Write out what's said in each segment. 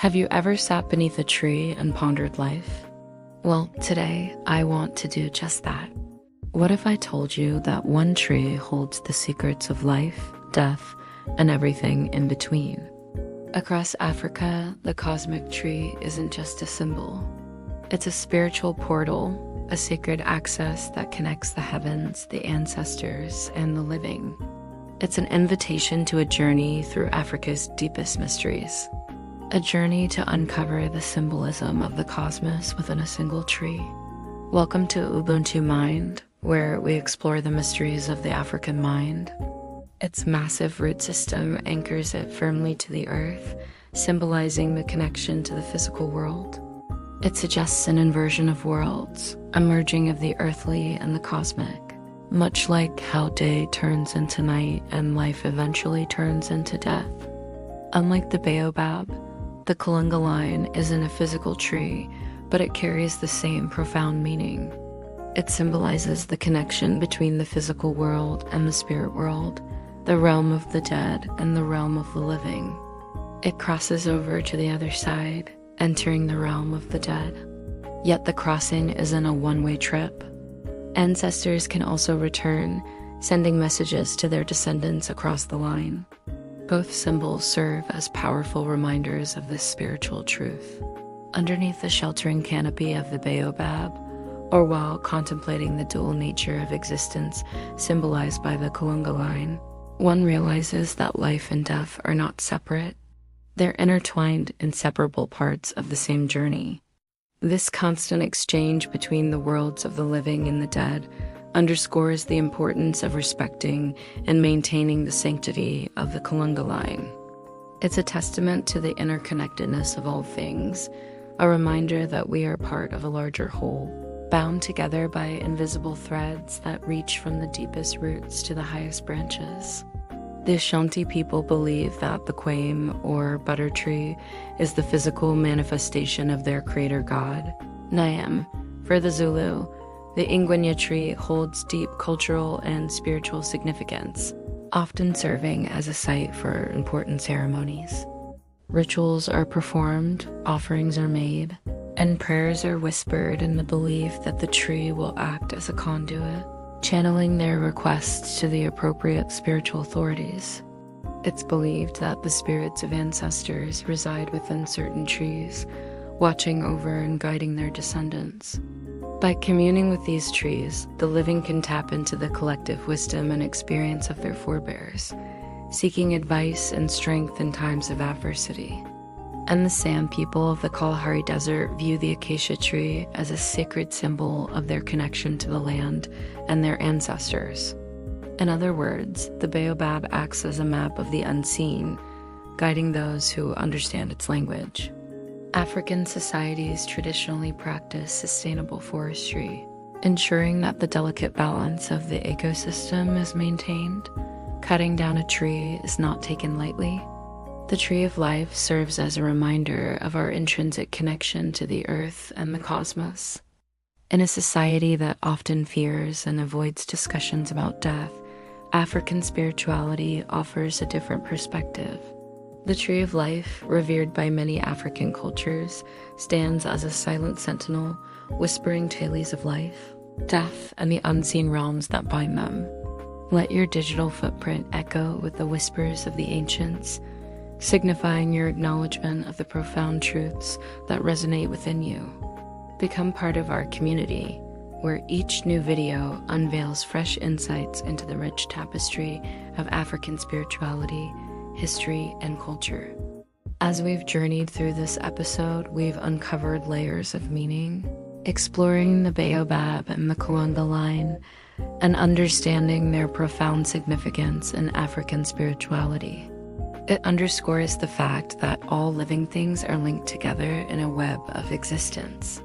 Have you ever sat beneath a tree and pondered life? Well, today I want to do just that. What if I told you that one tree holds the secrets of life, death, and everything in between? Across Africa, the cosmic tree isn't just a symbol. It's a spiritual portal, a sacred access that connects the heavens, the ancestors, and the living. It's an invitation to a journey through Africa's deepest mysteries. A journey to uncover the symbolism of the cosmos within a single tree. Welcome to Ubuntu Mind, where we explore the mysteries of the African mind. Its massive root system anchors it firmly to the earth, symbolizing the connection to the physical world. It suggests an inversion of worlds, a merging of the earthly and the cosmic, much like how day turns into night and life eventually turns into death. Unlike the Baobab, the Kalunga line isn't a physical tree, but it carries the same profound meaning. It symbolizes the connection between the physical world and the spirit world, the realm of the dead and the realm of the living. It crosses over to the other side, entering the realm of the dead. Yet the crossing isn't a one-way trip. Ancestors can also return, sending messages to their descendants across the line. Both symbols serve as powerful reminders of this spiritual truth. Underneath the sheltering canopy of the Baobab, or while contemplating the dual nature of existence symbolized by the Kalunga line, one realizes that life and death are not separate. They're intertwined, inseparable parts of the same journey. This constant exchange between the worlds of the living and the dead underscores the importance of respecting and maintaining the sanctity of the Kalunga line. It's a testament to the interconnectedness of all things, a reminder that we are part of a larger whole, bound together by invisible threads that reach from the deepest roots to the highest branches. The Ashanti people believe that the kwame, or butter tree, is the physical manifestation of their creator god, Nyam. For the Zulu, the Ingwenya tree holds deep cultural and spiritual significance, often serving as a site for important ceremonies. Rituals are performed, offerings are made, and prayers are whispered in the belief that the tree will act as a conduit, channeling their requests to the appropriate spiritual authorities. It's believed that the spirits of ancestors reside within certain trees, watching over and guiding their descendants. By communing with these trees, the living can tap into the collective wisdom and experience of their forebears, seeking advice and strength in times of adversity. And the San people of the Kalahari Desert view the acacia tree as a sacred symbol of their connection to the land and their ancestors. In other words, the Baobab acts as a map of the unseen, guiding those who understand its language. African societies traditionally practice sustainable forestry, ensuring that the delicate balance of the ecosystem is maintained. Cutting down a tree is not taken lightly. The tree of life serves as a reminder of our intrinsic connection to the earth and the cosmos. In a society that often fears and avoids discussions about death, African spirituality offers a different perspective. The tree of life, revered by many African cultures, stands as a silent sentinel, whispering tales of life, death, and the unseen realms that bind them. Let your digital footprint echo with the whispers of the ancients, signifying your acknowledgement of the profound truths that resonate within you. Become part of our community, where each new video unveils fresh insights into the rich tapestry of African spirituality, history, and culture. As we've journeyed through this episode, we've uncovered layers of meaning, exploring the Baobab and the Kalunga line, and understanding their profound significance in African spirituality. It underscores the fact that all living things are linked together in a web of existence.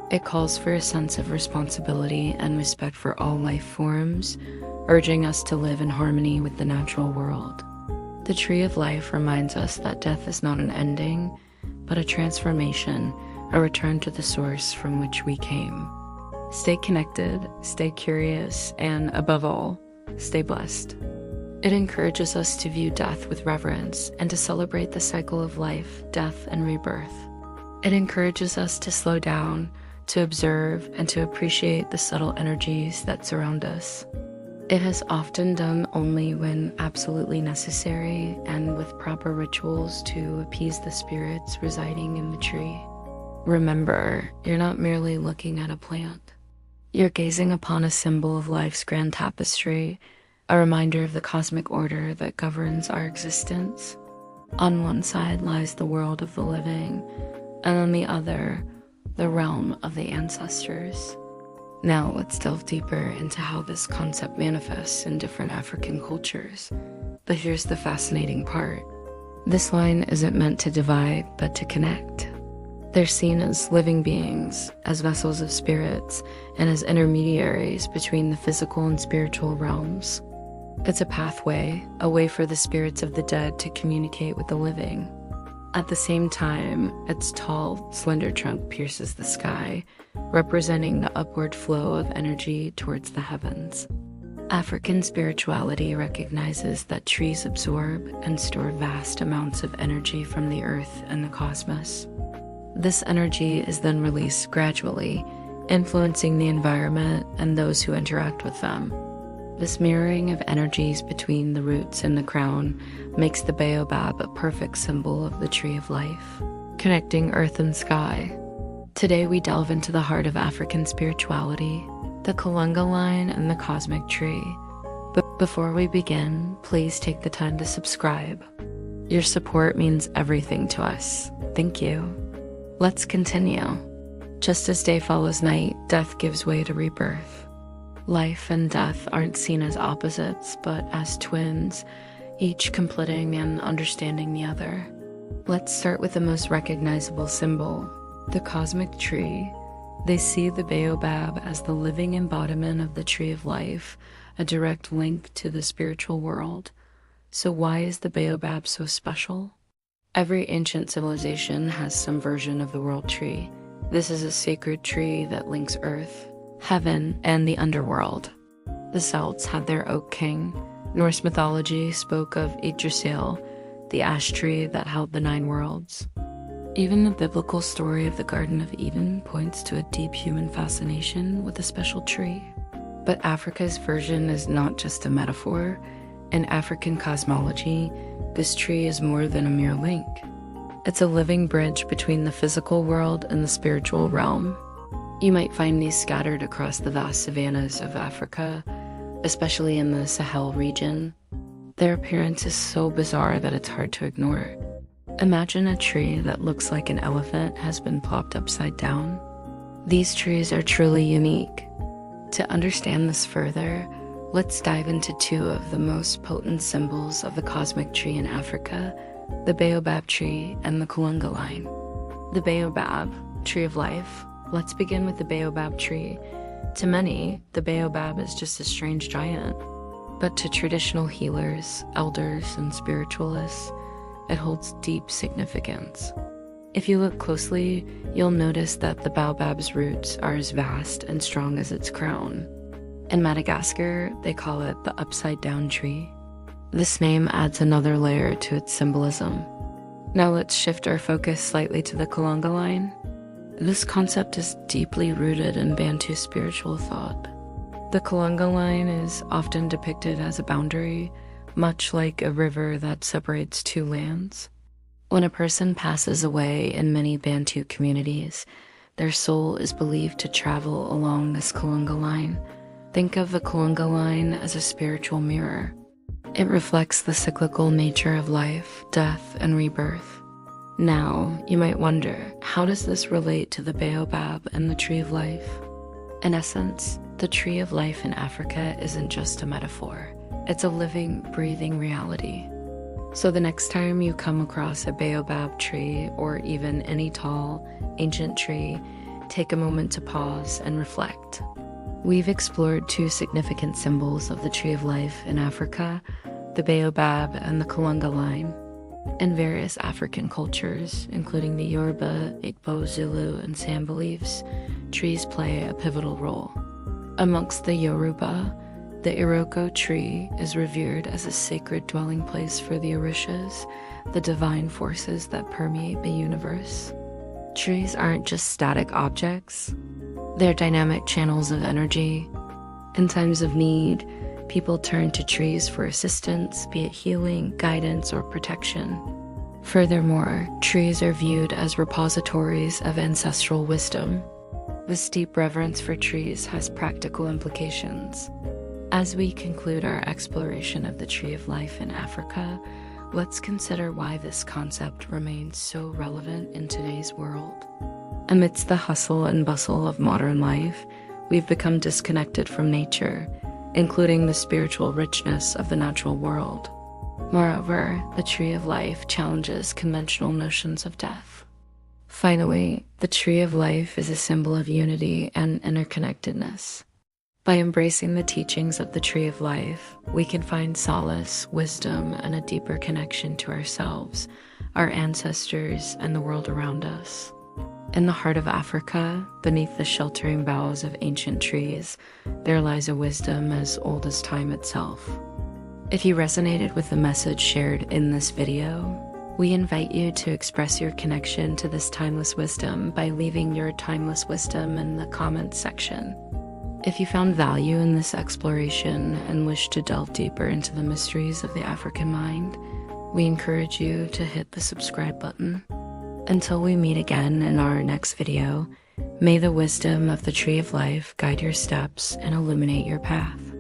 It calls for a sense of responsibility and respect for all life forms, urging us to live in harmony with the natural world. The tree of life reminds us that death is not an ending, but a transformation, a return to the source from which we came. Stay connected, stay curious, and above all, stay blessed. It encourages us to view death with reverence and to celebrate the cycle of life, death, and rebirth. It encourages us to slow down, to observe, and to appreciate the subtle energies that surround us. It is often done only when absolutely necessary and with proper rituals to appease the spirits residing in the tree. Remember, you're not merely looking at a plant. You're gazing upon a symbol of life's grand tapestry, a reminder of the cosmic order that governs our existence. On one side lies the world of the living, and on the other, the realm of the ancestors. Now let's delve deeper into how this concept manifests in different African cultures. But here's the fascinating part. This line isn't meant to divide, but to connect. They're seen as living beings, as vessels of spirits, and as intermediaries between the physical and spiritual realms. It's a pathway, a way for the spirits of the dead to communicate with the living. At the same time, its tall, slender trunk pierces the sky, representing the upward flow of energy towards the heavens. African spirituality recognizes that trees absorb and store vast amounts of energy from the earth and the cosmos. This energy is then released gradually, influencing the environment and those who interact with them. This mirroring of energies between the roots and the crown makes the Baobab a perfect symbol of the tree of life, connecting earth and sky. Today we delve into the heart of African spirituality, the Kalunga line and the cosmic tree. But before we begin, please take the time to subscribe. Your support means everything to us. Thank you. Let's continue. Just as day follows night, death gives way to rebirth. Life and death aren't seen as opposites, but as twins, each completing and understanding the other. Let's start with the most recognizable symbol, the cosmic tree. They see the Baobab as the living embodiment of the tree of life, a direct link to the spiritual world. So why is the Baobab so special? Every ancient civilization has some version of the world tree. This is a sacred tree that links earth, heaven, and the underworld. The Celts had their oak king. Norse mythology spoke of Yggdrasil, the ash tree that held the 9 worlds. Even the biblical story of the Garden of Eden points to a deep human fascination with a special tree. But Africa's version is not just a metaphor. In African cosmology, this tree is more than a mere link. It's a living bridge between the physical world and the spiritual realm. You might find these scattered across the vast savannas of Africa, especially in the Sahel region. Their appearance is so bizarre that it's hard to ignore. Imagine a tree that looks like an elephant has been plopped upside down. These trees are truly unique. To understand this further, let's dive into 2 of the most potent symbols of the cosmic tree in Africa, the Baobab tree and the Kalunga line. The Baobab, tree of life. Let's begin with the Baobab tree. To many, the Baobab is just a strange giant. But to traditional healers, elders, and spiritualists, it holds deep significance. If you look closely, you'll notice that the Baobab's roots are as vast and strong as its crown. In Madagascar, they call it the upside-down tree. This name adds another layer to its symbolism. Now let's shift our focus slightly to the Kalunga line. This concept is deeply rooted in Bantu spiritual thought. The Kalunga line is often depicted as a boundary, much like a river that separates 2 lands. When a person passes away in many Bantu communities, their soul is believed to travel along this Kalunga line. Think of the Kalunga line as a spiritual mirror. It reflects the cyclical nature of life, death, and rebirth. Now, you might wonder, how does this relate to the Baobab and the tree of life? In essence, the tree of life in Africa isn't just a metaphor. It's a living, breathing reality. So the next time you come across a Baobab tree or even any tall, ancient tree, take a moment to pause and reflect. We've explored 2 significant symbols of the tree of life in Africa, the Baobab and the Kalunga line. In various African cultures, including the Yoruba, Igbo, Zulu, and San beliefs, trees play a pivotal role. Amongst the Yoruba, The Iroko tree is revered as a sacred dwelling place for the Orishas, the divine forces that permeate the universe. Trees aren't just static objects, they're dynamic channels of energy. In times of need, people turn to trees for assistance, be it healing, guidance, or protection. Furthermore, trees are viewed as repositories of ancestral wisdom. This deep reverence for trees has practical implications. As we conclude our exploration of the tree of life in Africa, let's consider why this concept remains so relevant in today's world. Amidst the hustle and bustle of modern life, we've become disconnected from nature, including the spiritual richness of the natural world. Moreover, the tree of life challenges conventional notions of death. Finally, the tree of life is a symbol of unity and interconnectedness. By embracing the teachings of the tree of life, we can find solace, wisdom, and a deeper connection to ourselves, our ancestors, and the world around us. In the heart of Africa, beneath the sheltering boughs of ancient trees, there lies a wisdom as old as time itself. If you resonated with the message shared in this video, we invite you to express your connection to this timeless wisdom by leaving your timeless wisdom in the comments section. If you found value in this exploration and wish to delve deeper into the mysteries of the African mind, we encourage you to hit the subscribe button. Until we meet again in our next video, may the wisdom of the tree of life guide your steps and illuminate your path.